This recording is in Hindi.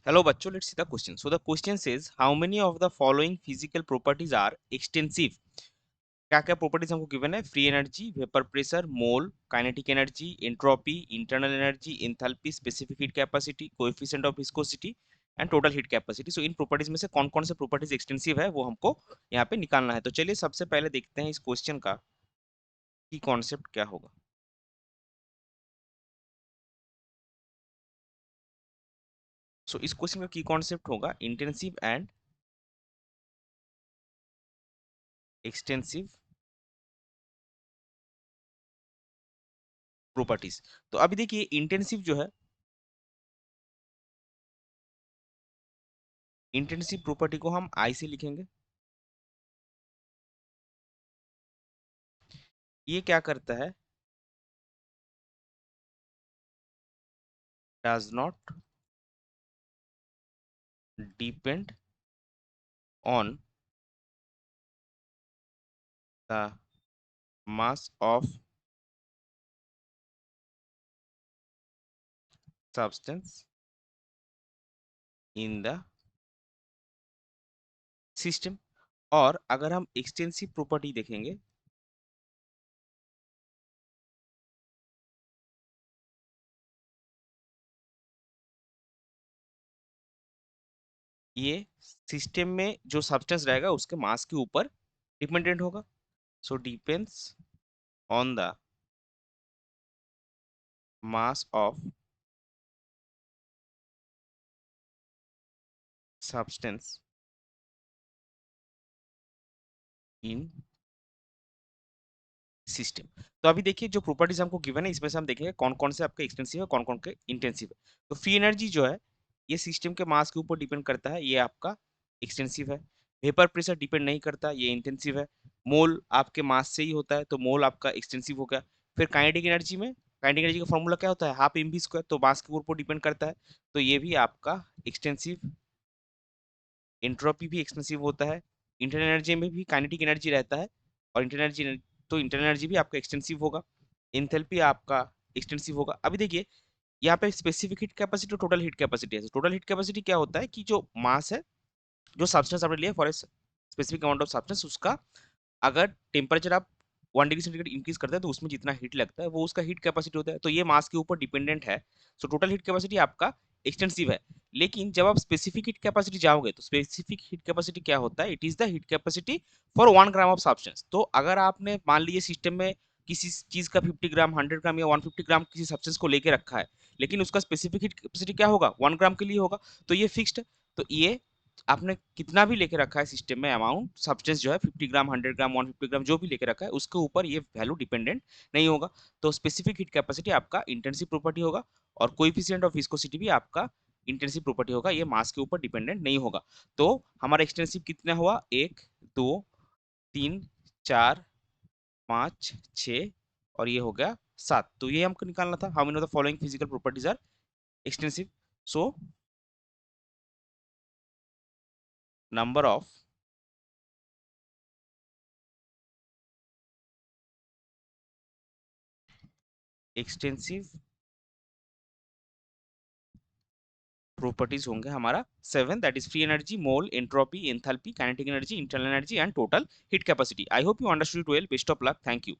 Hello बच्चों, let's see the question. So the question says how many of the following physical properties are extensive? क्या क्या प्रॉपर्टीज हमको गिवन है? Free energy, vapour pressure, mole, kinetic energy, entropy, internal energy, enthalpy, specific heat capacity, coefficient of viscosity and total heat capacity. So in properties में से कौन कौन से प्रॉपर्टीज एक्सटेंसिव है वो हमको यहाँ पे निकालना है. तो चलिए सबसे पहले देखते हैं इस क्वेश्चन का की कॉन्सेप्ट क्या होगा. सो इस क्वेश्चन का की कॉन्सेप्ट होगा इंटेंसिव एंड एक्सटेंसिव प्रॉपर्टीज. तो अभी देखिए इंटेंसिव जो है, इंटेंसिव प्रॉपर्टी को हम आई से लिखेंगे. ये क्या करता है? Does not depend on the mass of substance in the system. और अगर हम एक्सटेंसिव प्रॉपर्टी देखेंगे, ये सिस्टम में जो सब्सटेंस रहेगा उसके मास के ऊपर डिपेंडेंट होगा. So depends on the mass of substance in system. तो अभी देखिए जो प्रॉपर्टीज हमको गिवन है इसमें से हम देखेंगे कौन कौन से आपके एक्सटेंसिव है, कौन कौन के इंटेंसिव है. तो फ्री एनर्जी जो है ये सिस्टम के मास के ऊपर डिपेंड करता है, ये आपका एक्सटेंसिव है. वेपर प्रेशर डिपेंड नहीं करता, ये इंटेंसिव है. मोल आपके मास से ही होता है तो मोल आपका एक्सटेंसिव हो गया. फिर काइनेटिक एनर्जी में, काइनेटिक एनर्जी का फॉर्मूला क्या होता है? हाफ एम वी स्क्वायर, तो मास के ऊपर डिपेंड करता है, तो ये भी आपका एक्सटेंसिव. एंट्रोपी भी एक्सटेंसिव होता है. इंटरनल एनर्जी में भी काइनेटिक एनर्जी रहता है और इंटरनल एनर्जी, तो इंटरनल एनर्जी भी आपका एक्सटेंसिव होगा. एंथैल्पी आपका एक्सटेंसिव होगा. अभी देखिए यहाँ पे स्पेसिफिक हीट कैपेसिटी और टोटल हीट कैपेसिटी है. टोटल हीट कैपेसिटी क्या होता है कि जो मास है, जो सब्सटेंस आपने लिया for a specific amount of substance, उसका अगर टेम्परेचर आप 1 डिग्री सेंटीग्रेड इंक्रीज करते हैं तो उसमें जितना हीट लगता है वो उसका हीट कैपेसिटी होता है, तो ये मास के ऊपर डिपेंडेंट है. सो टोटल हीट कैपेसिटी आपका एक्सटेंसिव है. लेकिन जब आप स्पेसिफिक हीट कैपेसिटी जाओगे तो स्पेसिफिक हीट कैपेसिटी क्या होता है? It is the heat capacity for 1 gram of substance. तो अगर आपने मान लीजिए सिस्टम में किसी चीज का 50 ग्राम, 100 ग्राम या 150 ग्राम किसी सब्सटेंस को लेके रखा है, लेकिन उसका स्पेसिफिक हीट कैपेसिटी क्या होगा? 1 ग्राम के लिए होगा, तो ये फिक्स्ड है. तो ये आपने कितना भी लेके रखा है सिस्टम में अमाउंट, सब्सटेंस जो है 50 ग्राम, 100 ग्राम, 150 ग्राम जो भी लेके रखा है उसके ऊपर ये वैल्यू डिपेंडेंट नहीं होगा. तो स्पेसिफिक हीट कैपेसिटी आपका इंटेंसिव प्रॉपर्टी होगा और कोएफिशिएंट ऑफ विस्कोसिटी भी आपका इंटेंसिव प्रॉपर्टी होगा, ये मास के ऊपर डिपेंडेंट नहीं होगा. तो हमारा एक्सटेंसिव कितना हुआ? 1, 2, 3, 4, 5, 6 और ये हो गया 7. तो ये हमको निकालना था how many of the following physical properties are extensive. So number of extensive properties होंगे हमारा 7, that is free energy, mole, entropy, enthalpy, kinetic energy, internal energy and total heat capacity. I hope you understood well. Best of luck. Thank you.